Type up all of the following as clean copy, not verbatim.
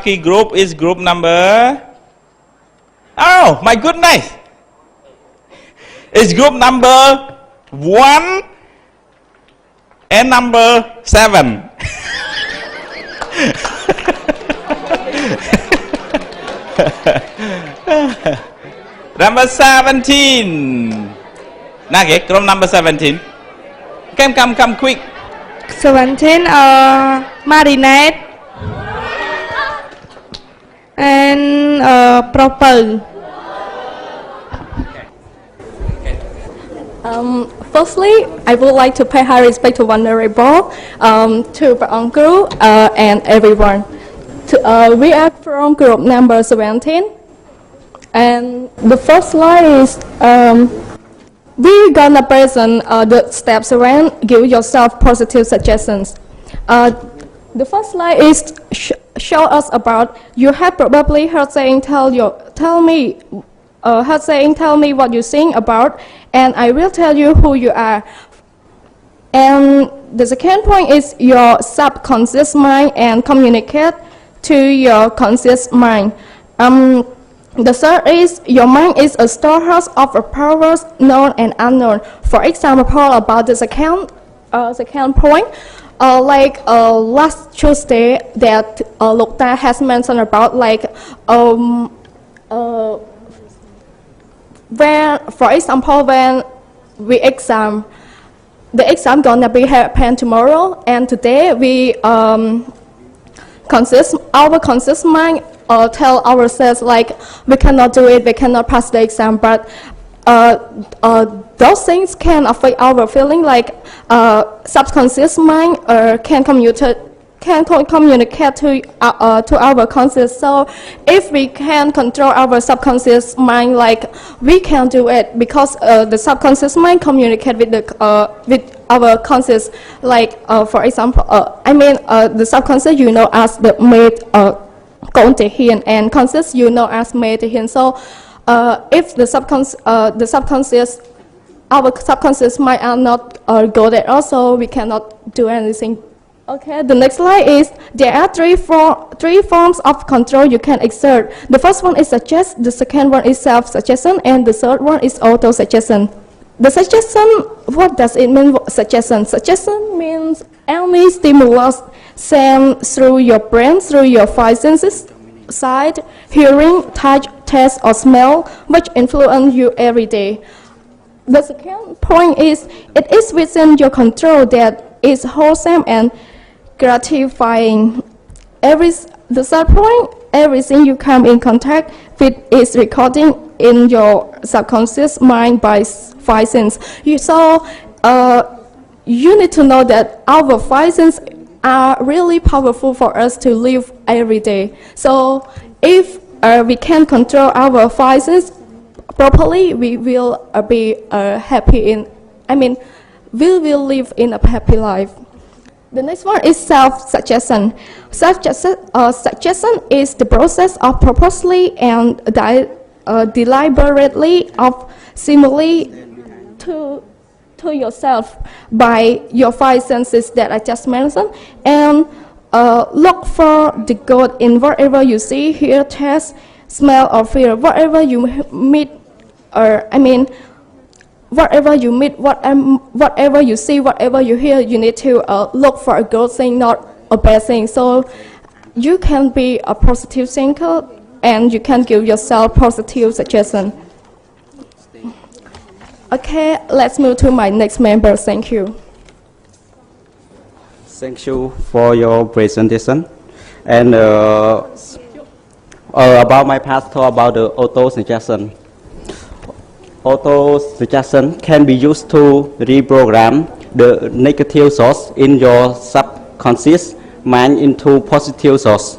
lucky group is group number. Oh my goodness! It's group number 1 and number 7. Number 17. Nugget, group number 17. Come quick. 17 marinade and proper. Firstly, I would like to pay high respect to Venerable, to my uncle, and everyone. We are from group number 17, and the first slide is we're gonna present the steps around give yourself positive suggestions. The first slide is show us about you have probably heard saying tell me what you think about, and I will tell you who you are. And the second point is your subconscious mind and communicate to your conscious mind. The third is your mind is a storehouse of powers known and unknown. For example, about the second point, last Tuesday that Lokta has mentioned about when, for example, when we exam, the exam gonna be happen tomorrow, and today we our conscious mind tell ourselves like we cannot do it, we cannot pass the exam, but those things can affect our feeling, like subconscious mind can communicate to our conscious. So if we can control our subconscious mind, like we can do it, because the subconscious mind communicate with our conscious. Like for example, the subconscious as the made Con thể hiện, and conscious as made thể hiện. So if the subconscious, our subconscious mind are not good at all, so we cannot do anything. Okay, the next slide is there are three forms of control you can exert. The first one is suggest, the second one is self-suggestion, and the third one is auto-suggestion. The suggestion, what does it mean, suggestion? Suggestion means any stimulus sent through your brain, through your five senses, sight, hearing, touch, taste, or smell, which influence you every day. The second point is it is within your control that is wholesome and gratifying. The third point, everything you come in contact with is recording in your subconscious mind by five senses. You need to know that our five senses are really powerful for us to live every day. So if we can control our five senses properly, we will be happy we will live in a happy life. The next one is self-suggestion. Self-suggestion is the process of purposely and deliberately of stimuli to yourself by your five senses that I just mentioned, and look for the good in whatever you see, hear, taste, smell, or feel. Whatever you meet, whatever you meet, whatever you see, whatever you hear, you need to look for a good thing, not a bad thing. So you can be a positive thinker, and you can give yourself positive suggestion. Okay, let's move to my next member. Thank you. Thank you for your presentation. And about my past talk about the auto-suggestion. Auto-suggestion can be used to reprogram the negative thoughts in your subconscious mind into positive thoughts.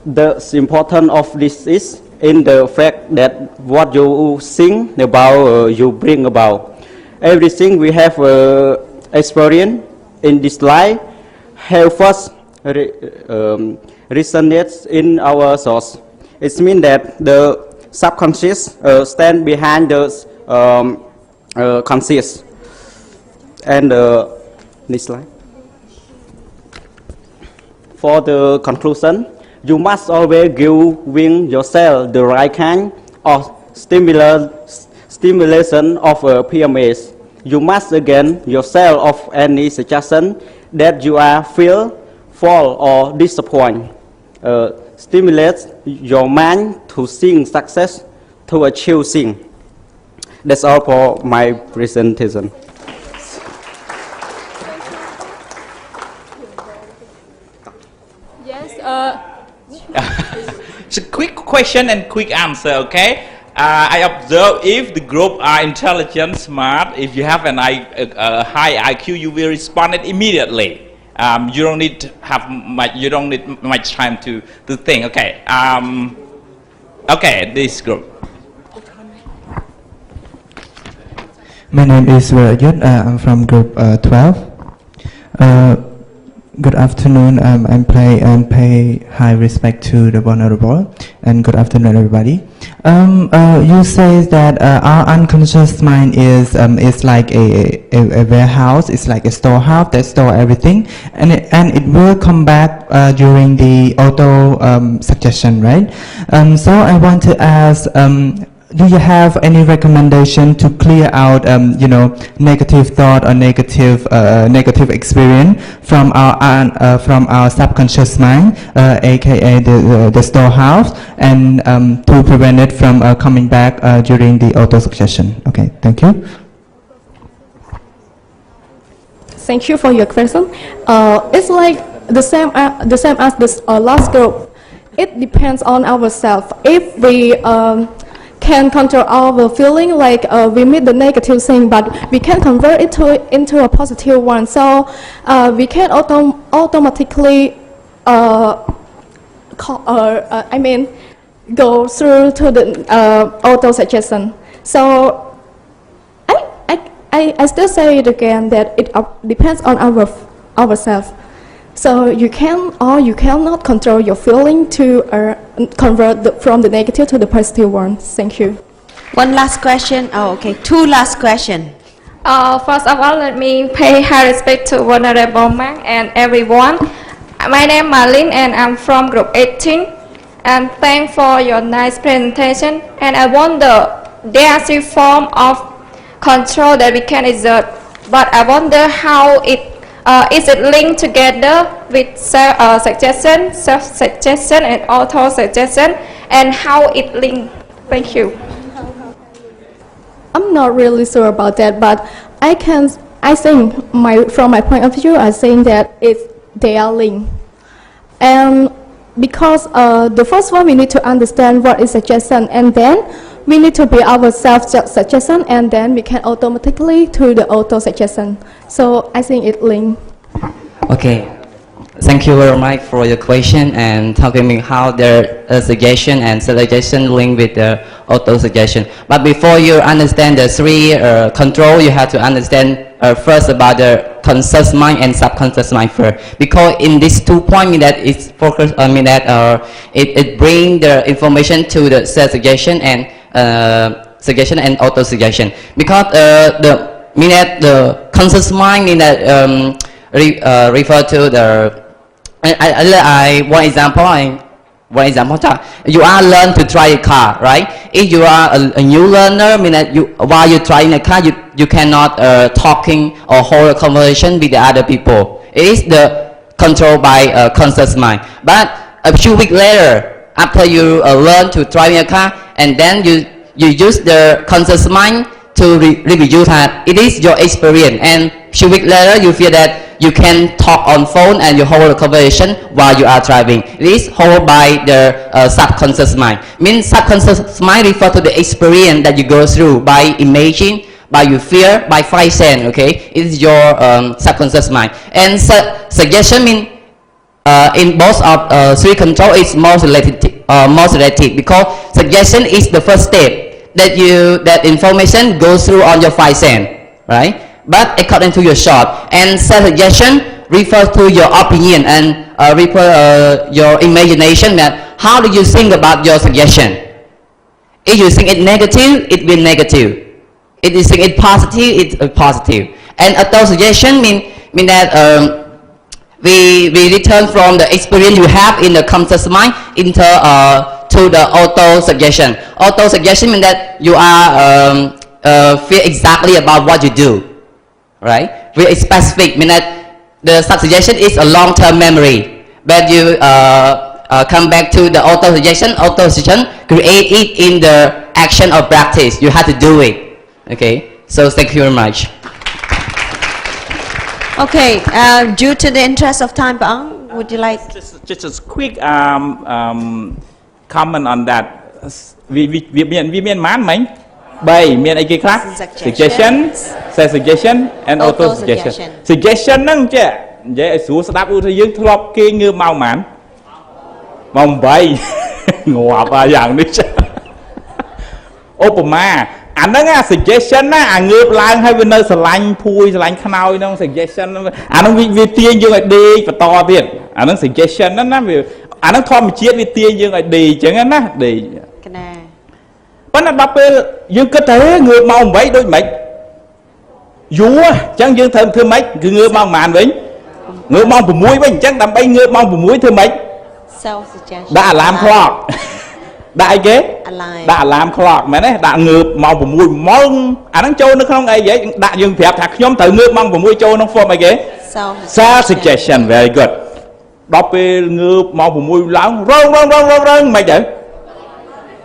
The importance of this is in the fact that what you think about, you bring about. Everything we have experienced in this life help us resonate in our thoughts. It means that the subconscious stand behind the conscious. And next slide. for the conclusion, you must always giving yourself the right kind of stimulation of PMS. You must again yourself of any suggestion that you are feel, fall or disappoint. Stimulate your mind to seek success, to achieve things. That's all for my presentation. Yes. It's a quick question and quick answer, okay? I observe if the group are intelligent, smart, if you have a high IQ, you will respond it immediately. You don't need to have much time to think. Okay. Okay, this group. My name is Rajat. I'm from group 12. Good afternoon. I pay high respect to the vulnerable, and good afternoon, everybody. You say that our unconscious mind is like a warehouse. It's like a storehouse that store everything, and it will come back during the auto suggestion, right? So I want to ask. Do you have any recommendation to clear out, negative thought or negative experience from our subconscious mind, aka the storehouse, and to prevent it from coming back during the auto suggestion? Okay, thank you. Thank you for your question. It's like the same as the last group. It depends on ourselves. If we can control our feeling, like we meet the negative thing, but we can convert it into a positive one. So we can automatically go through to the auto suggestion. So I still say it again that it depends on ourselves. So you can or you cannot control your feeling to convert from the negative to the positive one. Thank you. One last question. Oh, okay. Two last questions. First of all, let me pay high respect to vulnerable man and everyone. My name is Marlene and I'm from group 18. And thanks for your nice presentation. And I wonder, there are three forms of control that we can exert, but I wonder how is it linked together with suggestion, self-suggestion, and auto-suggestion, and how it linked? Thank you. I'm not really sure about that, but I think from my point of view, I think that they are linked. And because the first one, we need to understand what is suggestion, and then we need to be our self-suggestion, and then we can automatically to the auto-suggestion. So I think it linked. Okay, thank you very much for your question and talking me how the suggestion and suggestion link with the auto-suggestion. But before you understand the three control, you have to understand first about the conscious mind and subconscious mind first. Because in these 2 points, that it's focused on it brings the information to the self-suggestion and suggestion and auto-suggestion. Because the conscious mind mean that refer to the one example. You are learn to drive a car, right? If you are a new learner, mean that while you driving a car, you cannot talking or hold a conversation with the other people. It is the control by conscious mind. But a few weeks later, after you learn to drive a car, and then you use the conscious mind to review that it is your experience, and few weeks later you feel that you can talk on phone and you hold a conversation while you are driving. It is held by the subconscious mind. Means subconscious mind refer to the experience that you go through by imaging, by your fear, by 5 sense. Okay, it is your subconscious mind. And suggestion mean in both of three control is most related because suggestion is the first step that information goes through on your 5 sense, right? But according to your short, and suggestion refers to your opinion and your imagination, that how do you think about your suggestion. If you think it negative, it will negative. If you think it positive, it's positive. And auto suggestion mean that we return from the experience you have in the conscious mind into to the auto suggestion. Auto suggestion means that you are feel exactly about what you do, right? Very specific means that the suggestion is a long-term memory, but you come back to the auto suggestion. Auto suggestion create it in the action or practice. You have to do it. Okay. So thank you very much. Okay, due to the interest of time, Paang, would you like? Just a quick comment on that. We mean man, man. By mean a class suggestion, suggestion, and auto suggestion. Suggestion nâng chứ, vậy số đáp ưu thế dương thọp kia như mau mán, mong bay, ngọa ba dạng đi chứ. Opama. Anh đó nghe suggestion á, ngược lại hay bên nơi sờ lạnh phui sờ lạnh khao nó suggestion, anh nó vì tiền dương lại đi và to tiền, anh nó suggestion nó vì anh nó thom chiết vì tiền dương lại đi chẳng á đi. Vẫn là bắp dương cứ thế ngược mong vậy đôi mấy, dù chẳng dương thơm thơm mấy cứ ngược mong màn vậy, ngược mong của muối vậy chẳng đâm bay ngược mong của muối thơm mấy, đã làm clock. Đại kế đã làm clock mà đấy đã ngược mong của mùi mong anh đang trôi nó không ai vậy đã dừng phép thật nhóm thử ngược mong của mùi trôi nó form ai kế self suggestion very good đọc về ngược mong của mùi lắng rong mày vậy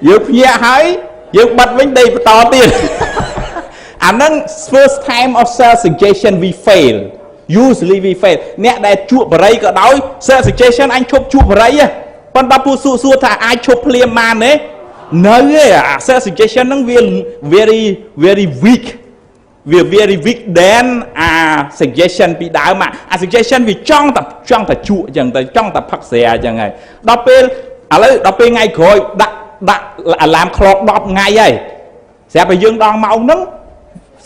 dược nhẹ hãy dược bật với đây to tiền anh đang first time of self suggestion we fail usually we fail nè đại chuột vào đây có đói self suggestion anh chụp vào đây á con đáp phụ xua thà ai chụp liền màn đấy nơi self suggestion nó very weak very weak then suggestion bị đảo mà suggestion vì trong tập trụ chẳng tới trong tập phát xe chẳng này đọc bên ngay khỏi đã làm clock đọc ngay ấy sẽ phải dương đòn máu nóng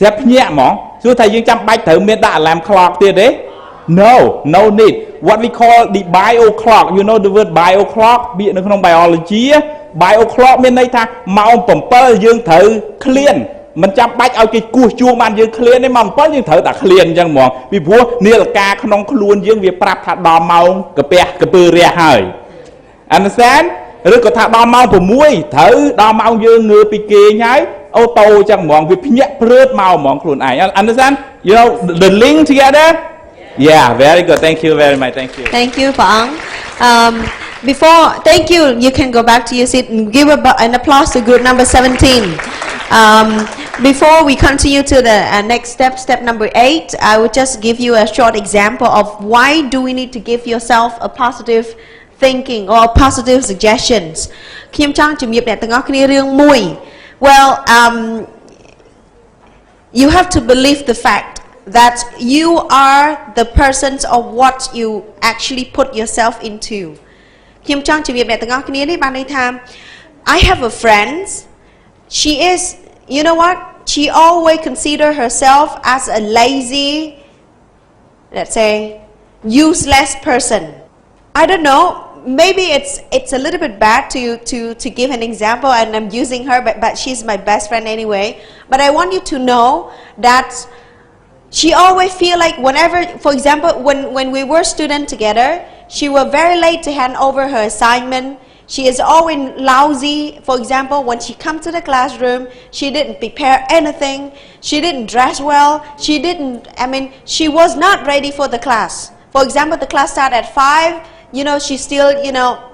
sẽ nhẹ mỏng xưa thầy dương chăm bách thử miền đã làm clock tiền đấy. No need. What we call the bio clock, you know the word bio clock, bị nó không biology á, bio clock bên đây ta màu bẩm pơ dương thử clean, mình chăm bách ao cái cua chuông man dương clean đấy màu pơ dương thử đã clean chẳng mòn, vì vua nia là ca không luôn dương việc prap thà đò màu cà pê ria hơi, understand? Rồi có thà đò màu của muối thử đò màu dương ngựa bị kê nhái, ô tô chẳng mòn vì nhẹ prớt màu mòn luôn ai, understand? You know the link together. Yeah, very good. Thank you very much. Thank you. Thank you, Paang. Thank you. You can go back to your seat and give an applause to group number 17. Before we continue to the next step, step number 8, I would just give you a short example of why do we need to give yourself a positive thinking or positive suggestions. Well, you have to believe the fact that you are the persons of what you actually put yourself into. I have a friend. She is, you know what? She always consider herself as a lazy, let's say, useless person. I don't know. Maybe it's a little bit bad to give an example, and I'm using her, but she's my best friend anyway. But I want you to know that she always feel like whenever, for example, when we were students together, she was very late to hand over her assignment. She is always lousy. For example, when she comes to the classroom, she didn't prepare anything. She didn't dress well. She was not ready for the class. For example, the class started at 5. You know, she's still,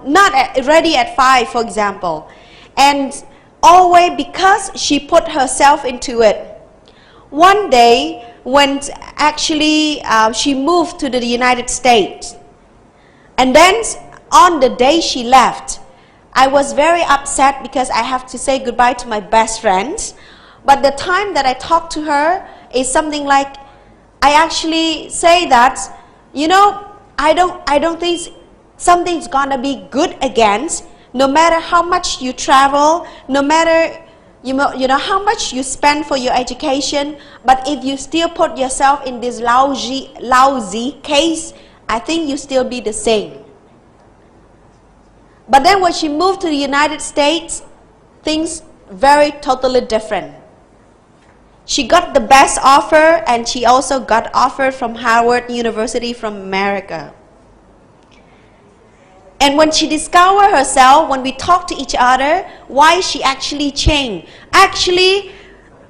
not ready at 5, for example. And always because she put herself into it. One day, when actually she moved to the United States, and then on the day she left, I was very upset because I have to say goodbye to my best friend. But the time that I talked to her is something like, I actually say that, I don't think something's gonna be good again, no matter how much you travel, no matter how much you spend for your education, but if you still put yourself in this lousy case, I think you still be the same. But then when she moved to the United States, things very totally different. She got the best offer, and she also got offered from Harvard University from America. And when she discovered herself, when we talk to each other, why she actually changed. Actually,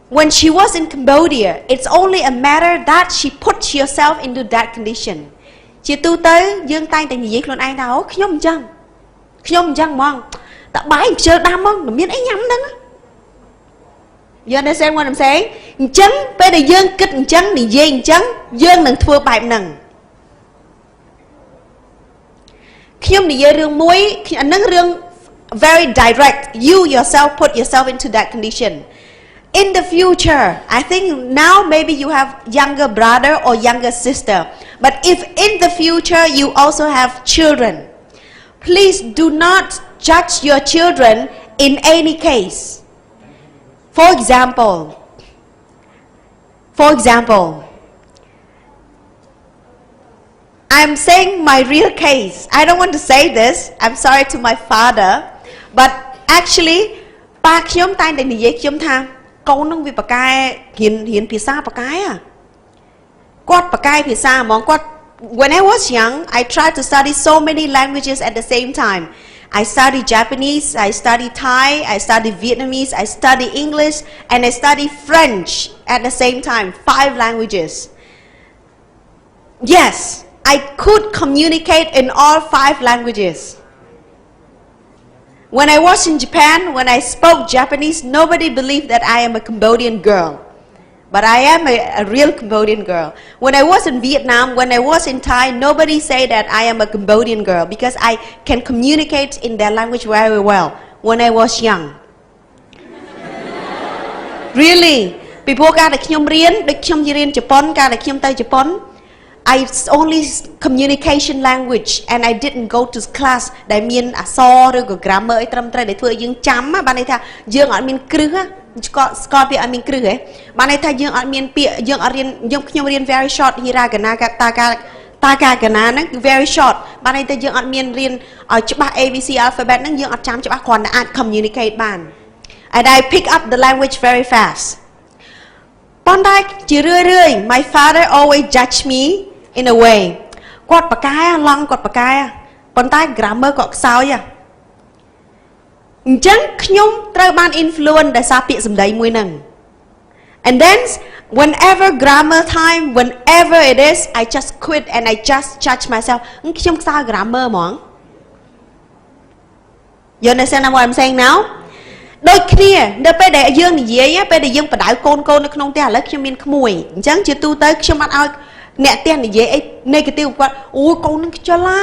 when she was in Cambodia, it's only a matter that she put herself into that condition. Chị tu tới dương tay tại gì luôn ai nào khuyôm chăng mong ta bái chơi đam mong miễn ấy nhắm đó. You understand what I'm saying? Chấn bây giờ dương kích chấn thì dây chấn dương đừng thua bài nằng. Khuyôm thì dây rương muối nâng rương very direct. You yourself put yourself into that condition. In the future, I think now maybe you have younger brother or younger sister. But if in the future you also have children, please do not judge your children in any case. For example, I'm saying my real case. I don't want to say this. I'm sorry to my father. But actually, ba khiếm tay để nhớ khiếm tham. Câu nông vì bà cái hiền phía xa bà cái à quát bà cái phía xa mong quát. When I was young, I tried to study so many languages at the same time. I studied Japanese, I studied Thai, I studied Vietnamese, I studied English, and I studied French at the same time. 5 languages. Yes, I could communicate in all 5 languages. When I was in Japan, when I spoke Japanese, nobody believed that I am a Cambodian girl. But I am a real Cambodian girl. When I was in Vietnam, when I was in Thai, nobody said that I am a Cambodian girl because I can communicate in their language very well when I was young. Really. People got a Japan, I only communication language and I didn't go to class. That mean saw the grammar ấy trâm trai để thưa dương chấm á, bạn ấy tha dương ở miền krư á, có bị ở miền krư ấy, bạn ấy tha dương ở miền pịa dương ở riêng dương nhung riêng very short hiragana takagana nó very short, bạn ấy tha dương ở miền riêng ở chữ ba ABC alphabet nó dương ở chấm chữ ba còn đã communicate bàn, and I pick up the language very fast. My father always judged me in a way. Quạt bà cái long quạt bà cái grammar có sao vậy? Chẳng nhungត្រូវបាន influence ដោយសារពាក្យសម្ដីមួយហ្នឹង. And then whenever grammar time, whenever it is, I just quit and I just judge myself. ខ្ញុំខ្សោយ grammar ហ្មង. You understand what I'm saying now? ដូចគ្នានៅពេលដែលយើងនិយាយពេលដែលយើងបដៅកូននៅក្នុងផ្ទះឥឡូវខ្ញុំមានក្មួយអញ្ចឹងជាទូទៅខ្ញុំអត់ឲ្យអ្នកផ្ទះនិយាយអី negative គាត់អូកូននឹងខ្ជិលឡា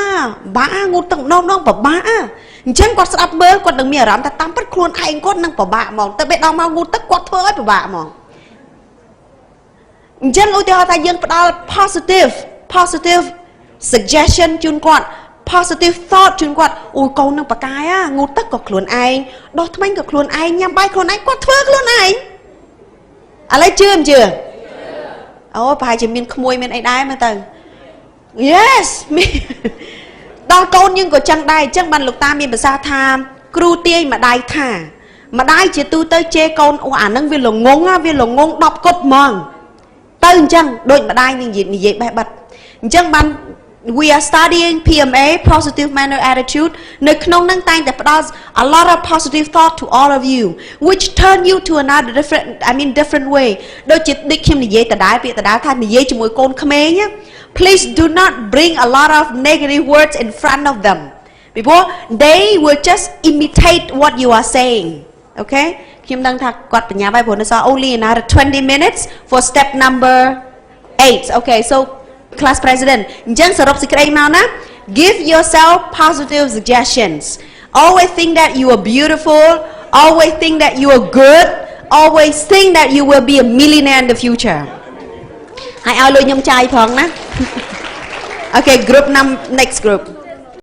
បាក់ងូតទឹកម្ដងពិបាកអញ្ចឹងគាត់ស្ដាប់មើលគាត់នឹងមានអារម្មណ៍ថាតាមពិតខ្លួនឯងគាត់នឹងពិបាកហ្មងតែពេលដល់មកងូតទឹកគាត់ធ្វើឲ្យពិបាកហ្មងអញ្ចឹងឧទាហរណ៍ថាយើងផ្ដល់ positive suggestion ជូនគាត់ positive thought ជូនគាត់អូកូននឹងបកាយងូតទឹកក៏ខ្លួនឯងដោះថ្មិញក៏ខ្លួនឯងញ៉ាំបាយខ្លួនឯងគាត់ធ្វើខ្លួនឯងឥឡូវជឿមិនជឿអូប្រហែលជាមានក្មួយមានអីដែរមើលទៅ Yes ដល់កូនយើងក៏ចឹងដែរអញ្ចឹងបានលោកតាមានភាសាថាគ្រូទាយម្ដាយថាម្ដាយជាទូទៅជេរកូនអូអានឹងវាល្ងង10គត់ហ្មងទៅអញ្ចឹងដូចម្ដាយនឹងនិយាយបេះបិទអញ្ចឹងបាន we are studying PMA positive manner attitude នៅក្នុងនឹងតែងតែផ្ដល់ a lot of positive thought to all of you which turn you to another different way ដូចជាដូចខ្ញុំនិយាយដដែលពាក្យដដែលថានិយាយជាមួយកូនក្មេង please do not bring a lot of negative words in front of them because they will just imitate what you are saying okay ខ្ញុំដឹងថាគាត់បញ្ញាហើយព្រោះនៅសល់ only another 20 minutes for step number 8 okay so class president អញ្ចឹងសរុបសេចក្តីមកណា give yourself positive suggestions always think that you are beautiful always think that you are good always think that you will be a millionaire in the future ហើយឲ្យលុយខ្ញុំចាយផងណា okay group next group